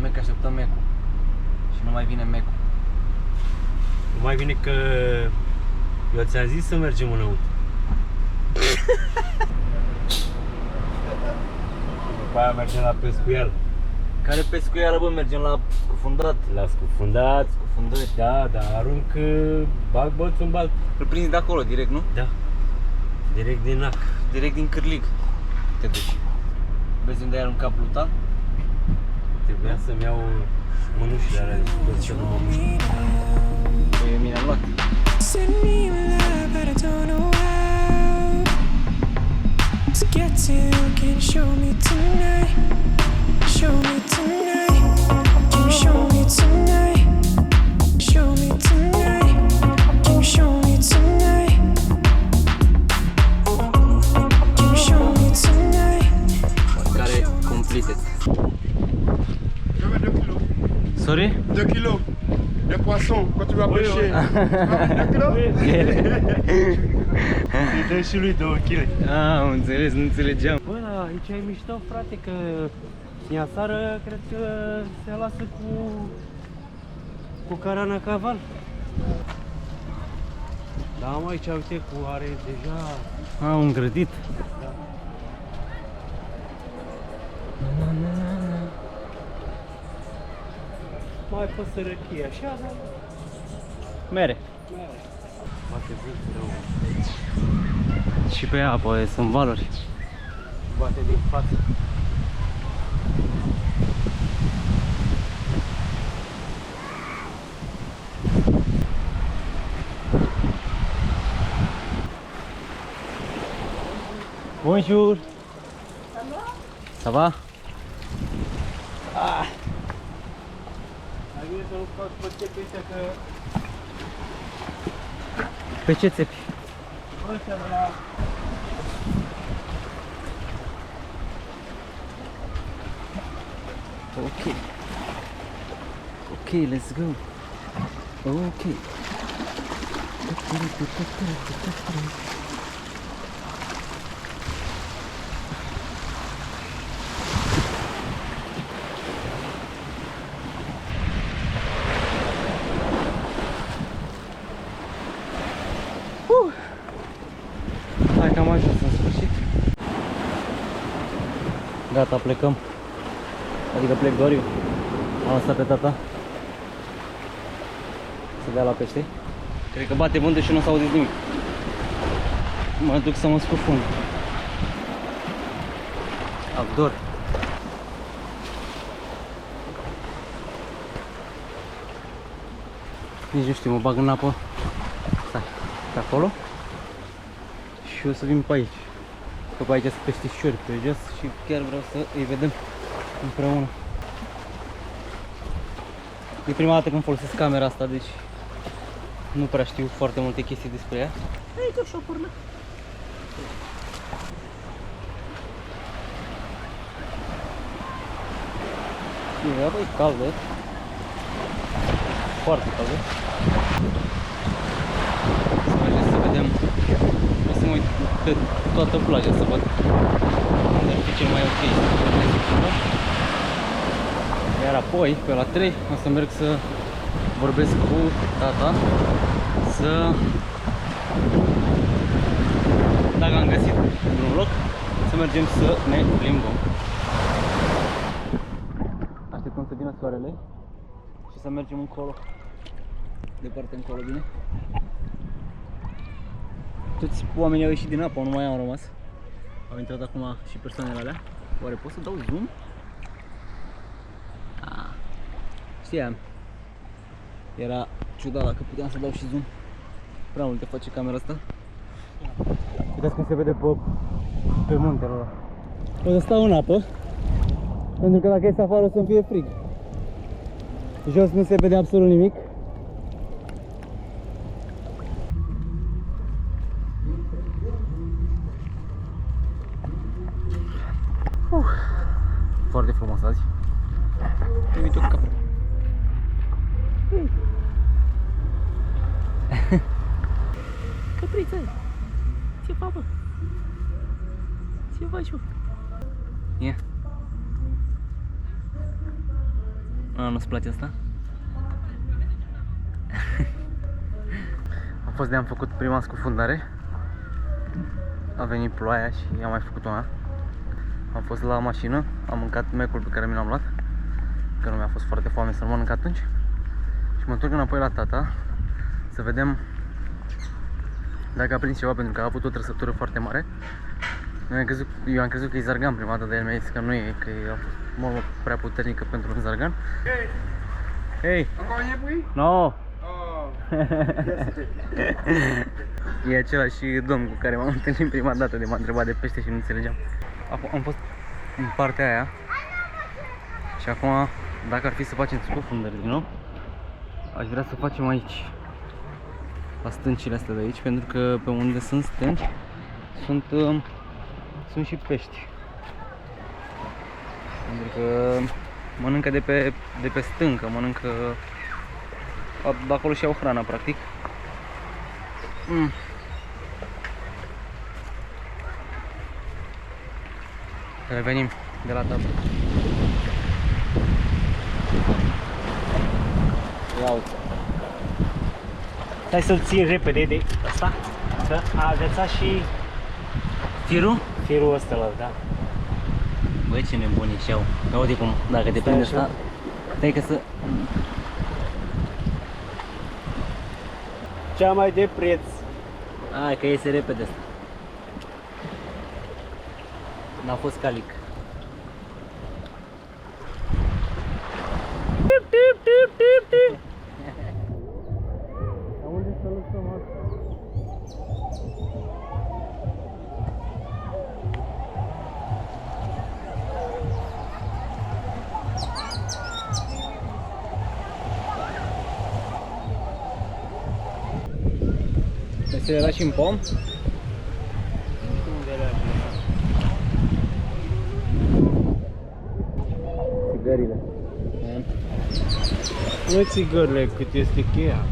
Mec așteptăm Mecu. Și nu mai vine Mecu. Nu mai vine că eu ți-am zis să mergem înăuntru. După aia mergem la pescuial. Care pescuială, bă, mergem la scufundat. La scufundat. Scufundări. Da, dar arunc, bag bățul în bal. Îl prinzi de acolo, direct, nu? Da. Direct din ac. Direct din Cârlig. Te duci. Vezi unde ai aruncat pluta? Trebuia să-mi iau mânușile alea de scuze să nu mă mușc. Păi mine am luat. Send me your love, but I don't know how to get to you. Can you show me tonight? Show me tonight. Can you show me tonight? Show me tonight. Can you show me tonight? Can you show me tonight? Care completed. Je veux 2 kilos. Sorry? 2 kilos de poisson quand tu vas pêcher. Tu vas 2 kilos? Îi dă și lui 2 kg. Am înțeles, nu înțelegeam. Bă, dar aici e mișto, frate, că ea sară, cred că se lasă cu carana caval. Da, mă, aici, uite, cu are deja... A, un grădit. Mai pot să răchie așa, dar... Mere. Bate vântul rău. Și pe apă sunt valuri. Bate din față. Bonjour. Ça va? Mai bine să nu fac pe țepii ăștia că... Pe ce țepi? Ăștia de la... Ok. Ok, let's go. Ok. Hai că am ajuns în sfârșit. Gata, plecăm. Adică plec doar eu. Am lăsat pe tata să dea la pește. Cred că bate vântul și nu o să auziți nimic. Mă duc să mă scufund. Abdor. Nici nu știu, mă bag în apă. Stai, pe acolo. Și o să vin pe aici. Că pe aici sunt peștișori pe jos și chiar vreau să îi vedem împreună. E prima dată când folosesc camera asta, deci nu prea știu foarte multe chestii despre ea. Hai că și-o pârlă. E apă, e caldă. Foarte caldă. Să mergem să vedem. Vreau să mă uit pe toată plaja să văd unde ar fi cel mai ok să vorbesc. Iar apoi, pe la 3, o să merg să vorbesc cu tata să... Dacă am găsit un loc, să mergem să ne plimbăm. Așteptăm să vină soarele și să mergem încolo. Departe încolo, bine? Toți oamenii au ieșit din apă, nu mai am rămas. Au intrat acum și persoanele alea. Oare pot să dau zoom? Știam. Era ciudat dacă puteam să dau și zoom. Prea multe face camera asta. Uitați cum se vede pe muntele ăla. O să stau în apă, pentru că dacă ies afară o să-mi fie frig. Jos nu se vede absolut nimic. Foarte frumos azi. Uite o capră. Căpriță! Ce faci, bă? Ce faci, bă? Ia. Nu-ți place asta? Am fost de-am făcut prima scufundare. A venit ploaia și am mai făcut una. Am fost la mașină, am mâncat mecul pe care mi l-am luat, că nu mi-a fost foarte foame să-l mănânc atunci. Și mă întorc înapoi la tata să vedem dacă a prins ceva, pentru că a avut o trăsătură foarte mare. Eu am crezut că e zargan prima dată, dar el mi-a zis că nu e, că a fost mult prea puternică pentru un zargan. Hei! Encore un bruit? No! Oh. E același domn cu care m-am întâlnit prima dată de m-a întrebat de pește și nu înțelegeam. Am fost în partea aia și acum, dacă ar fi să facem scufundări din nou, aș vrea să facem aici, la stâncile astea de aici, pentru că pe unde sunt stânci sunt și pești. Pentru că mănâncă de pe stâncă, mănâncă de acolo și au hrana, practic. Revenim de la tabă. Ia uite. Hai să-l ții repede de asta, că a agățat și firul ăsta, da. Băi, ce nebuni și-au. Ia uite cum, dacă te prinde asta, stai că să... Cea mai de preț. Hai că iese repede asta. N-a fost calic. Unde să lăsăm asta? Se le da și în pom? Țigările. Nu țigările, cât este cheia.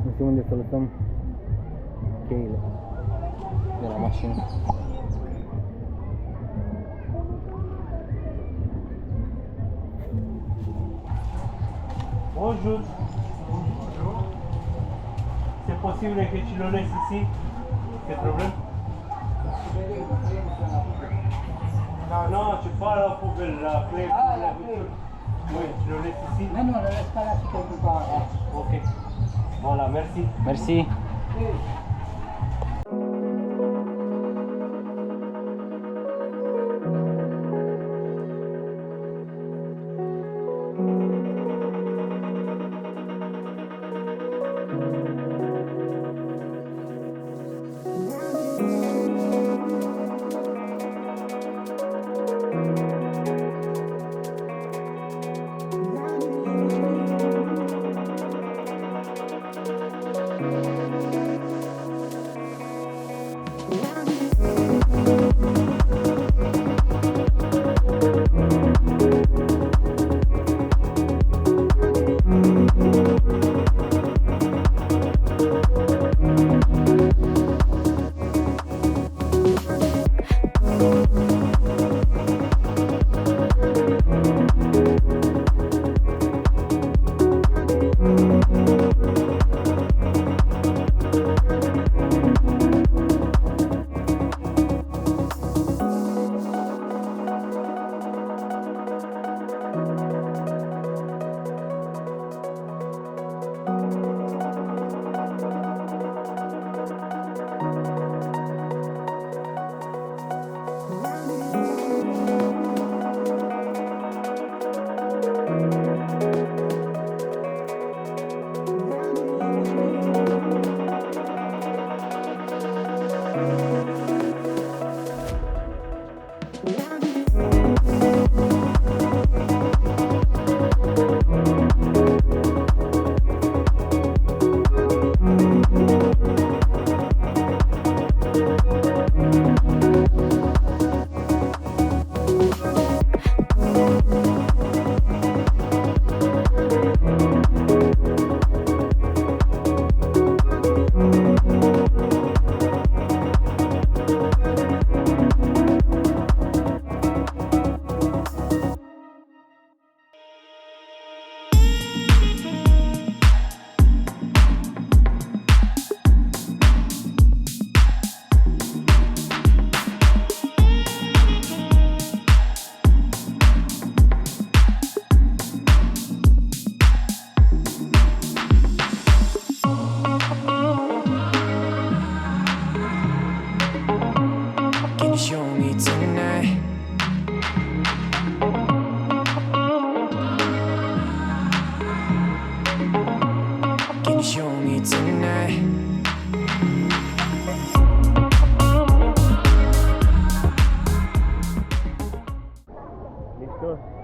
Nu știu unde să lăsăm cheile de la mașină. Bonjour. C'est possible que tu le laisses ici? Quel problème? Non, tu parles à la poubelle, la clé. Ah, la clé. Oui, tu le laisses ici? Mais non, ne laisse pas là, c'est quelque part. Là. Ok. Voilà, merci. Merci.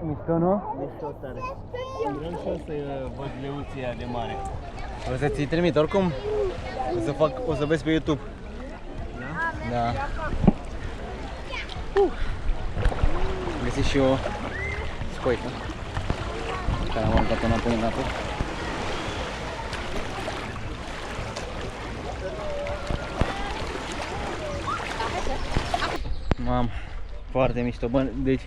Mișto, nu? Mișto tare. Vreau și eu să văd leuția de mare. O să ți-i trimit, oricum o să vezi pe YouTube. Da? Da. Găsi și o scoică care am aruncat-o înapoi în apă. Mamă, foarte mișto, bă, deci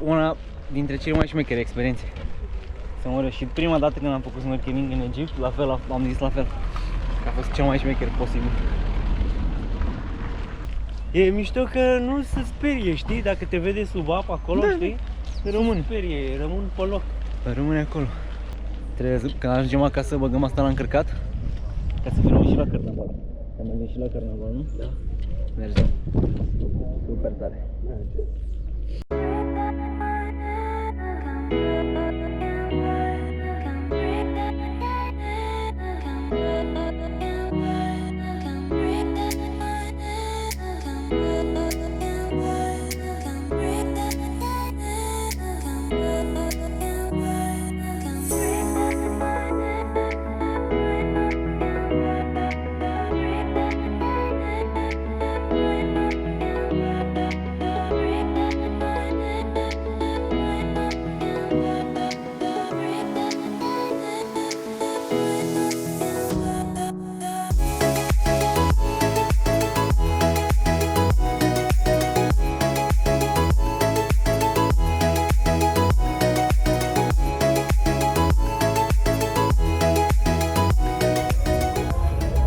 una dintre cele mai șmechere experiențe. Să mă rog, și prima dată când am făcut snorkeling în Egipt, la fel, am zis la fel, că a fost cel mai șmecher posibil. E mișto că nu se sperie, știi? Dacă te vede sub apă acolo, Da, știi? rămân. Nu se sperie, rămân pe loc. Rămâne acolo. Trebuie să, când ajungem acasă să băgăm asta la încărcat, ca să filmăm și la carnaval. Că mergem și la carnaval, nu? Da. Mergem. Super tare.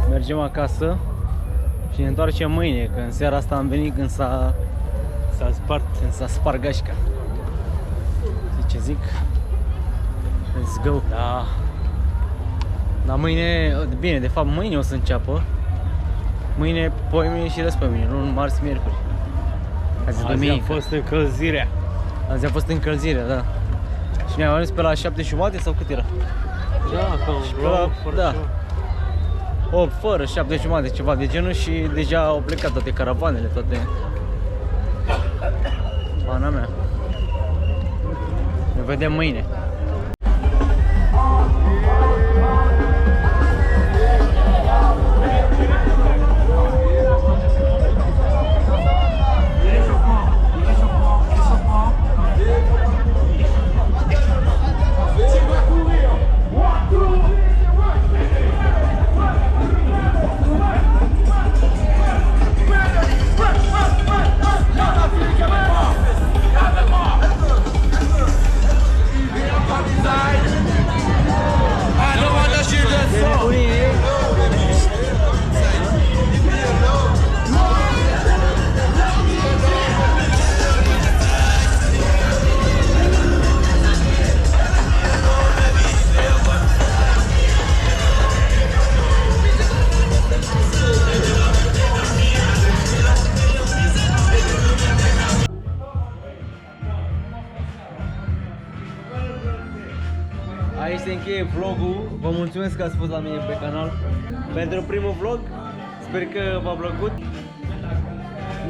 Mergem acasă și ne întoarcem mâine, că în seara asta am venit când s-a spart gașca. Știi ce zic? Let's go! Da. Dar mâine, bine, de fapt mâine o să înceapă. Mâine, poimâine și răspămâine, luni, marți, miercuri. Azi a fost încălzirea. Azi a fost încălzirea, da. Și ne-am ajuns pe la 7:30 sau cât era? Da, cam Și pe la, da. ceva. 8 fără, 7:30, ceva de genul și deja au plecat toate caravanele, toate. Pana mea. Ne vedem mâine. Aici se încheie vlogul. Vă mulțumesc că ați fost la mine pe canal pentru primul vlog. Sper că v-a plăcut.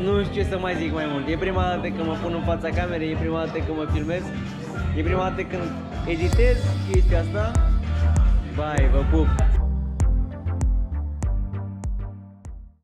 Nu știu ce să mai zic mai mult. E prima dată când mă pun în fața camerei, e prima dată când mă filmez, e prima dată când editez chestia asta. Bye, vă pup!